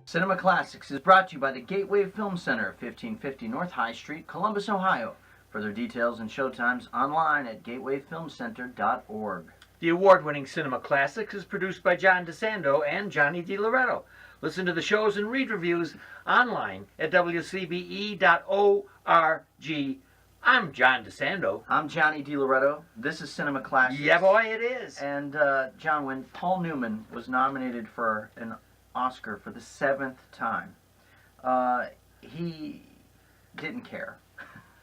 Cinema Classics is brought to you by the Gateway Film Center, 1550 North High Street, Columbus, Ohio. Further details and showtimes online at gatewayfilmcenter.org. The award-winning Cinema Classics is produced by John DeSando and Johnny DiLoretto. Listen to the shows and read reviews online at WCBE.org. I'm John DeSando. I'm Johnny DiLoretto. This is Cinema Classics. Yeah, boy, it is. And, John, when Paul Newman was nominated for an Oscar for the 7th time, he didn't care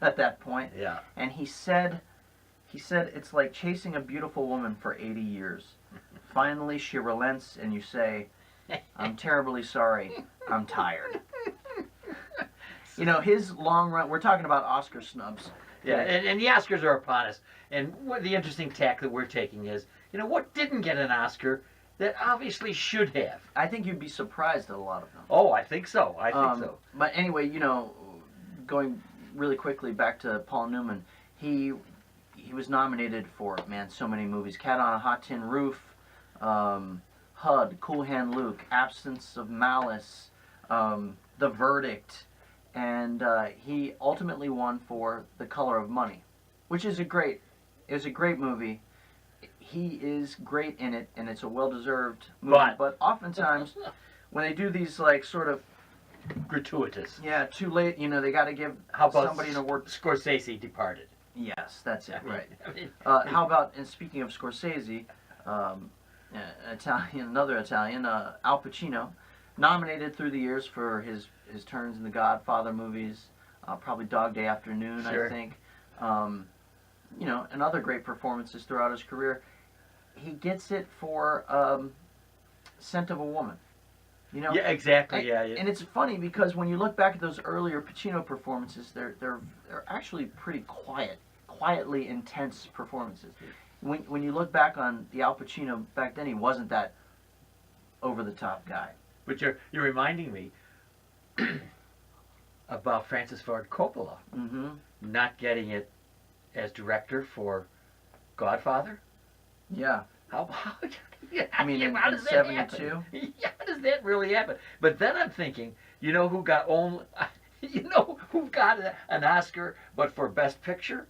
at that point. Yeah. And he said it's like chasing a beautiful woman for 80 years. Finally, she relents, and you say, I'm terribly sorry. I'm tired. You know, his long run, we're talking about Oscar snubs. Yeah, and the Oscars are upon us. And what the interesting tack that we're taking is, you know, what didn't get an Oscar that obviously should have? I think you'd be surprised at a lot of them. Oh, I think so. I think so. But anyway, you know, going really quickly back to Paul Newman, he was nominated for, man, so many movies. Cat on a Hot Tin Roof, HUD, Cool Hand Luke, Absence of Malice, The Verdict, and he ultimately won for The Color of Money, which is a great movie. He is great in it, and it's a well-deserved movie. But oftentimes, when they do these, like, sort of gratuitous. Yeah, too late. You know, they got to give somebody an award. Scorsese Departed. Yes, that's it. Right. How about? And speaking of Scorsese, another Italian, Al Pacino, nominated through the years for his turns in the Godfather movies, probably Dog Day Afternoon, sure. I think. You know, and other great performances throughout his career. He gets it for Scent of a Woman. You know? Yeah, exactly. Yeah. And it's funny because when you look back at those earlier Pacino performances, they're actually pretty quietly intense performances. When you look back on the Al Pacino back then, he wasn't that over the top guy. But you're reminding me about Francis Ford Coppola not getting it as director for Godfather. Yeah. How I mean, in 72? Yeah, how does that really happen? But then I'm thinking, you know who got an Oscar, but for Best Picture?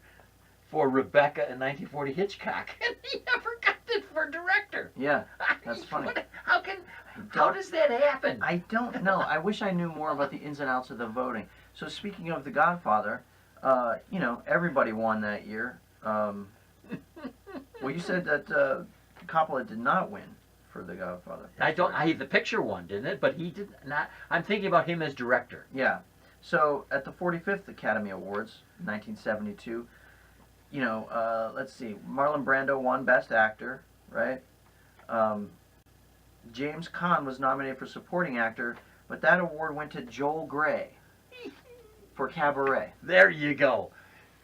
For Rebecca in 1940 Hitchcock. And he never got it for director. Yeah, that's funny. How does that happen? I don't know. I wish I knew more about the ins and outs of the voting. So speaking of The Godfather, you know, everybody won that year. Well, you said that Coppola did not win for The Godfather. The picture won, didn't it? But he did not. I'm thinking about him as director. Yeah. So at the 45th Academy Awards, 1972, you know, let's see, Marlon Brando won Best Actor, right? James Caan was nominated for Supporting Actor, but that award went to Joel Grey for Cabaret. There you go.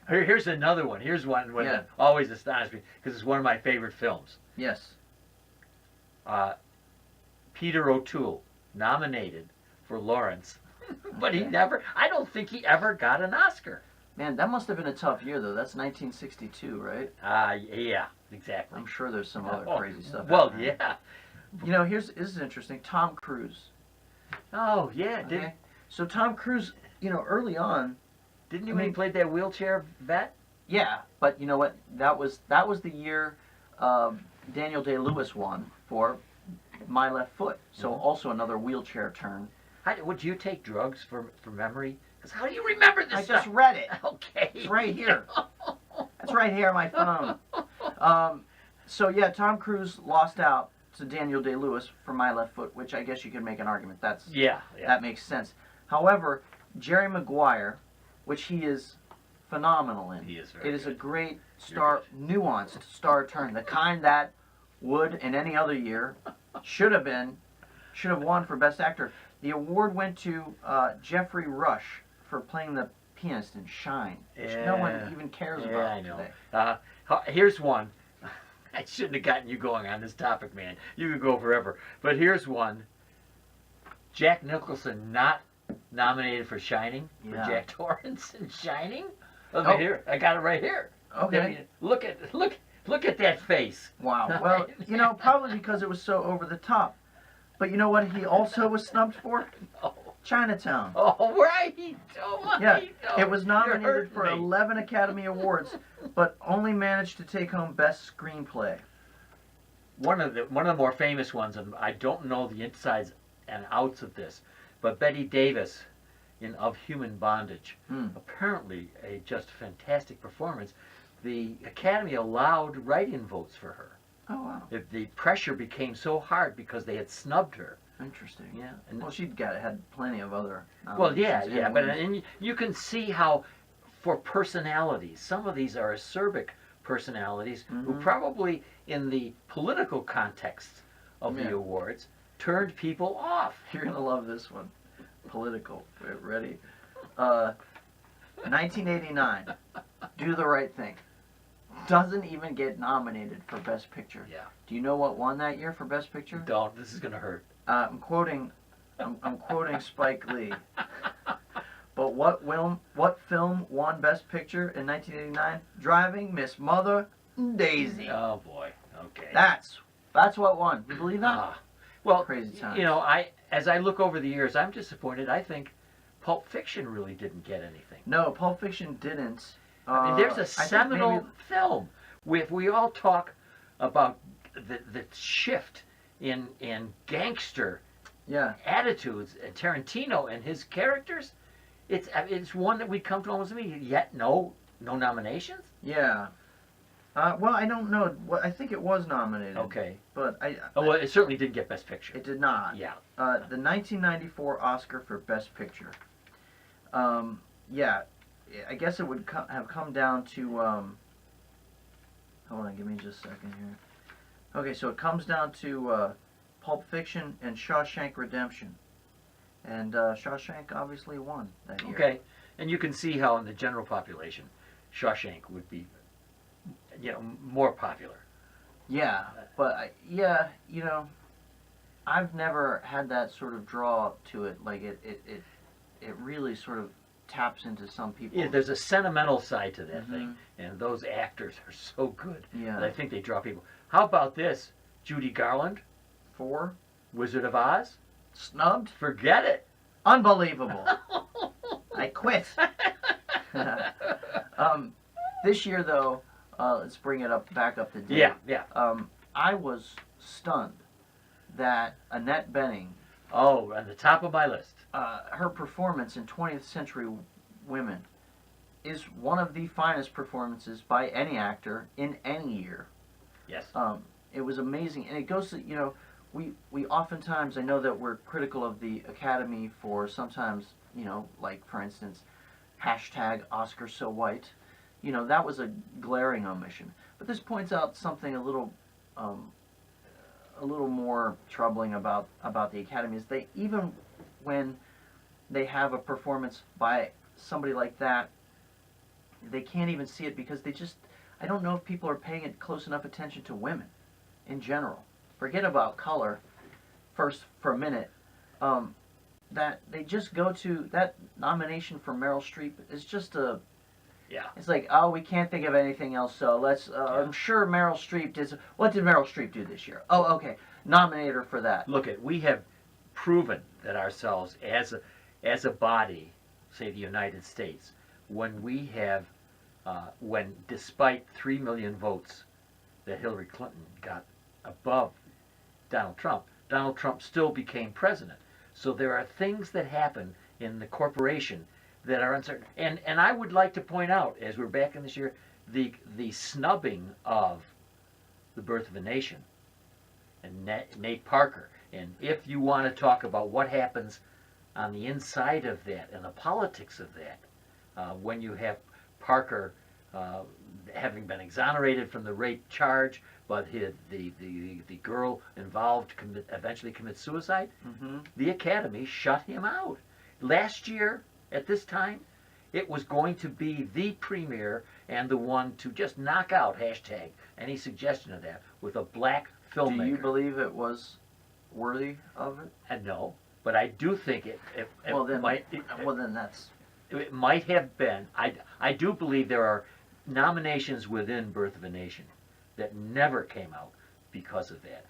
Here's another one. Here's one that always astonished me because it's one of my favorite films. Yes. Peter O'Toole, nominated for Lawrence, but I don't think he ever got an Oscar. Man, that must have been a tough year, though. That's 1962, right? Yeah, exactly. I'm sure there's some other crazy stuff. Well, yeah. You know, this is interesting. Tom Cruise. Oh, yeah. Okay. So Tom Cruise, you know, early on, didn't he when he played that wheelchair vet? Yeah, but you know what? That was the year Daniel Day-Lewis won for My Left Foot. So also another wheelchair turn. Would you take drugs for memory? Because how do you remember this stuff? I just read it. Okay. It's right here. That's right here on my phone. So yeah, Tom Cruise lost out to Daniel Day-Lewis for My Left Foot, which I guess you could make an argument. That makes sense. However, Jerry Maguire, which he is phenomenal in. He is very It is a great nuanced star turn, the kind that would in any other year should have won for Best Actor. The award went to Jeffrey Rush for playing the pianist in Shine, which no one even cares about today. Here's one. I shouldn't have gotten you going on this topic, man. You could go forever. But here's one. Jack Nicholson not nominated for Shining, for Jack Torrance in Shining. Here, I got it right here. Okay. I mean, look at that face. Wow. Well, you know, probably because it was so over the top. But you know what he also was snubbed for? Oh, Chinatown. oh, right. Oh, Yeah, no. it was You're nominated hurting for me. 11 Academy Awards, but only managed to take home Best Screenplay. One of the more famous ones, and I don't know the insides and outs of this, but Betty Davis in Of Human Bondage. Apparently a just fantastic performance. The Academy allowed write-in votes for her. Oh, wow. The pressure became so hard because they had snubbed her. Interesting. Yeah. And Well, had plenty of other well, yeah, nominations yeah, and but wins. and you can see how, for personalities, some of these are acerbic personalities who probably, in the political context of the awards, turned people off. You're going to love this one. Political. Ready? 1989. Do the Right Thing. Doesn't even get nominated for Best Picture. Yeah. Do you know what won that year for Best Picture? Don't. This is gonna hurt. I'm quoting Spike Lee. But what film won Best Picture in 1989? Driving Miss Mother Daisy. Oh boy. Okay. That's what won. You believe that? Well, Crazy times. you know, as I look over the years, I'm disappointed. I think Pulp Fiction really didn't get anything. No, Pulp Fiction didn't. I mean, there's a I think seminal maybe- film. We all talk about the shift in gangster Yeah. attitudes, and Tarantino and his characters. It's one that we come to almost immediately. Yet no nominations. Yeah. Well, I don't know. Well, I think it was nominated. Okay. But Oh, well, it certainly didn't get Best Picture. it did not. Yeah. The 1994 Oscar for Best Picture. Yeah. I guess it would have come down to. Hold on, give me just a second here. Okay, so it comes down to Pulp Fiction and Shawshank Redemption. And Shawshank obviously won that year. Okay. And you can see how in the general population, Shawshank would be, more popular. Yeah, but I've never had that sort of draw to it. Like it really sort of taps into some people. Yeah, there's a sentimental side to that thing, and those actors are so good. Yeah. that I think they draw people. How about this? Judy Garland, For Wizard of Oz? snubbed. Forget it. Unbelievable. I quit. This year though, let's bring it back up to date. Yeah. I was stunned that Annette Bening, Oh, on the top of my list. her performance in 20th Century Women is one of the finest performances by any actor in any year. Yes. It was amazing, and it goes to, we oftentimes, I know that we're critical of the Academy for sometimes, like for instance, hashtag Oscar so white. That was a glaring omission. But this points out something a little more troubling about the Academy is they, even when they have a performance by somebody like that, they can't even see it because I don't know if people are paying it close enough attention to women in general. Forget about color for a minute. That they just go to that nomination for Meryl Streep is just it's like, oh, we can't think of anything else, so let's, I'm sure Meryl Streep did, what did Meryl Streep do this year? Oh, okay, nominate her for that. Look, we have proven that ourselves as a body, say the United States, when we have, when despite 3 million votes that Hillary Clinton got above Donald Trump still became president. So there are things that happen in the corporation that are uncertain. And I would like to point out, as we're back in this year, the snubbing of The Birth of a Nation and Nate Parker. And if you want to talk about what happens on the inside of that and the politics of that, when you have Parker having been exonerated from the rape charge, but the girl involved eventually commits suicide, the Academy shut him out. Last year, at this time, it was going to be the premier and the one to just knock out hashtag any suggestion of that with a black filmmaker. Do you believe it was worthy of it? And no, but I do think it might have been. I do believe there are nominations within Birth of a Nation that never came out because of that.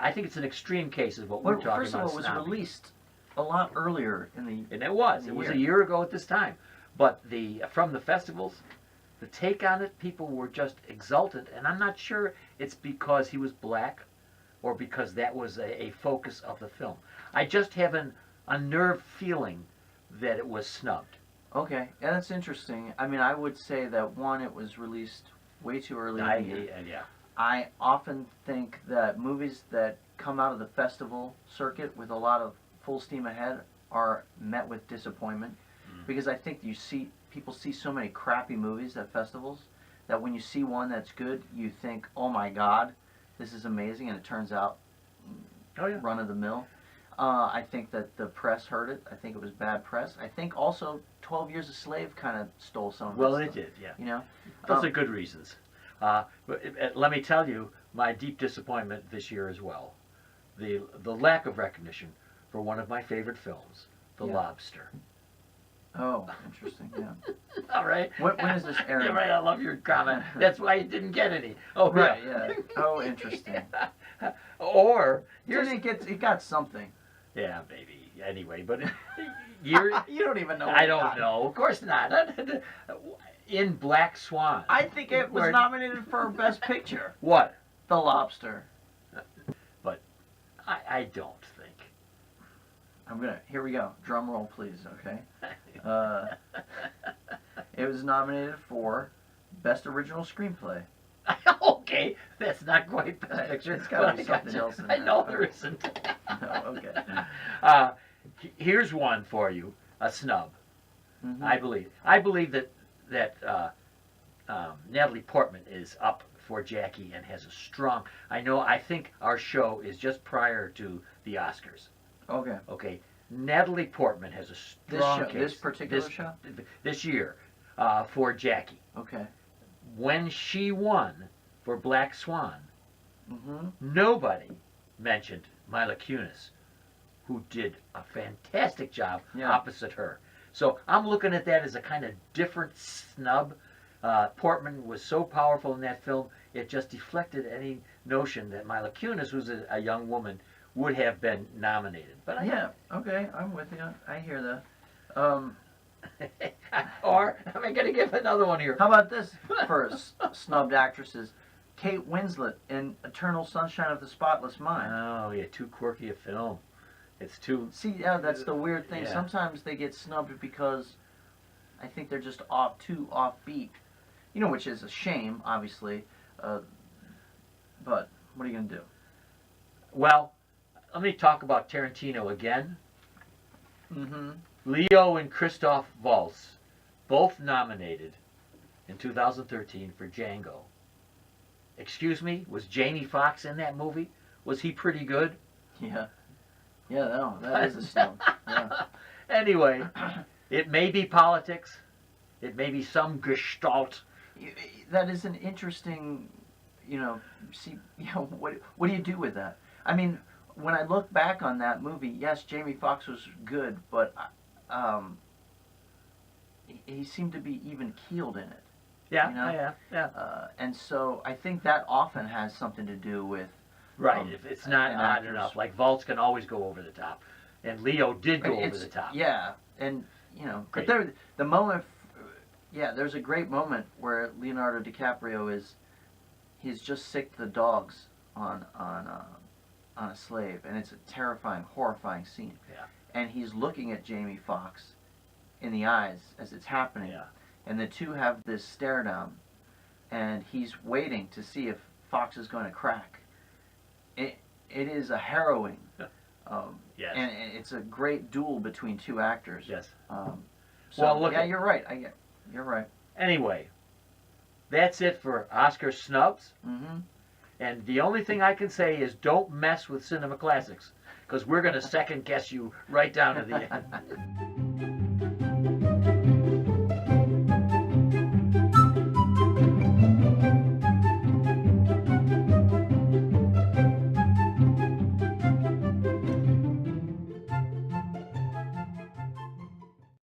I think it's an extreme case of what we're Well, talking first of about. all, it was snobbing. released a lot earlier in the. And it was a year ago at this time. But from the festivals, the take on it, people were just exultant, and I'm not sure it's because he was black or because that was a focus of the film. I just have a nerve feeling that it was snubbed. Okay, yeah, that's interesting. I mean, I would say that one, it was released way too early in the year. Yeah. I often think that movies that come out of the festival circuit with a lot of full steam ahead are met with disappointment, because I think people see so many crappy movies at festivals that when you see one that's good, you think, oh my God, this is amazing, and it turns out run of the mill. I think that the press heard it. I think it was bad press. I think also 12 Years a Slave kind of stole some of Well, that it stuff, did, yeah. You know? Those are good reasons. But let me tell you my deep disappointment this year as well. The lack of recognition for one of my favorite films, The Lobster. Oh, interesting, yeah. All right. When is this airing? Yeah, right, I love your comment. That's why you didn't get any. Oh, Right, yeah. Oh, interesting. Or, here's... It got something. Yeah, maybe. Anyway, but You don't even know what I it don't got. know. Of course not. In Black Swan. I think it was nominated for Best Picture. What? The Lobster. But I don't think. Here we go. Drum roll, please, okay? It was nominated for Best Original Screenplay. Okay, that's not quite Best Picture. It's gotta be but I something gotcha. else in I there. know there isn't. No, okay. Here's one for you, a snub. Mhm. I believe that Natalie Portman is up for Jackie and has a strong. I think our show is just prior to the Oscars. Okay. Okay, Natalie Portman has a strong case. This particular show? This year for Jackie. Okay. When she won for Black Swan, Mm-hmm. nobody mentioned Mila Kunis, who did a fantastic job opposite her. So I'm looking at that as a kind of different snub. Portman was so powerful in that film, it just deflected any notion that Mila Kunis, who's a young woman, would have been nominated. But Okay, I'm with you. I hear that. Or am I going to give another one here? How about this for snubbed actresses? Kate Winslet in Eternal Sunshine of the Spotless Mind. Oh, yeah, too quirky a film. It's too... See, yeah, that's the weird thing. Yeah. Sometimes they get snubbed because I think they're just too offbeat. You know, which is a shame, obviously. But what are you going to do? Well, let me talk about Tarantino again. Mm-hmm. Leo and Christoph Waltz, both nominated in 2013 for Django. Excuse me, was Jamie Foxx in that movie? Was he pretty good? Yeah. Yeah, no, that is a snub. Yeah. Anyway, it may be politics. It may be some gestalt. That is an interesting, what do you do with that? I mean, when I look back on that movie, yes, Jamie Foxx was good, but he seemed to be even keeled in it. Yeah. And so I think that often has something to do with Right, if it's not odd enough, like Waltz can always go over the top, and Leo did go over the top. Yeah, and Great. but the moment, there's a great moment where Leonardo DiCaprio he's just sicked the dogs on a slave, and it's a terrifying, horrifying scene. Yeah. And he's looking at Jamie Foxx in the eyes as it's happening. Yeah. And the two have this stare down, and he's waiting to see if Fox is going to crack. It is a harrowing, Yes. and it's a great duel between two actors. Yes. So look. you're right. You're right. Anyway, that's it for Oscar snubs. Mm-hmm. And the only thing I can say is don't mess with cinema classics, because we're going to second guess you right down to the end.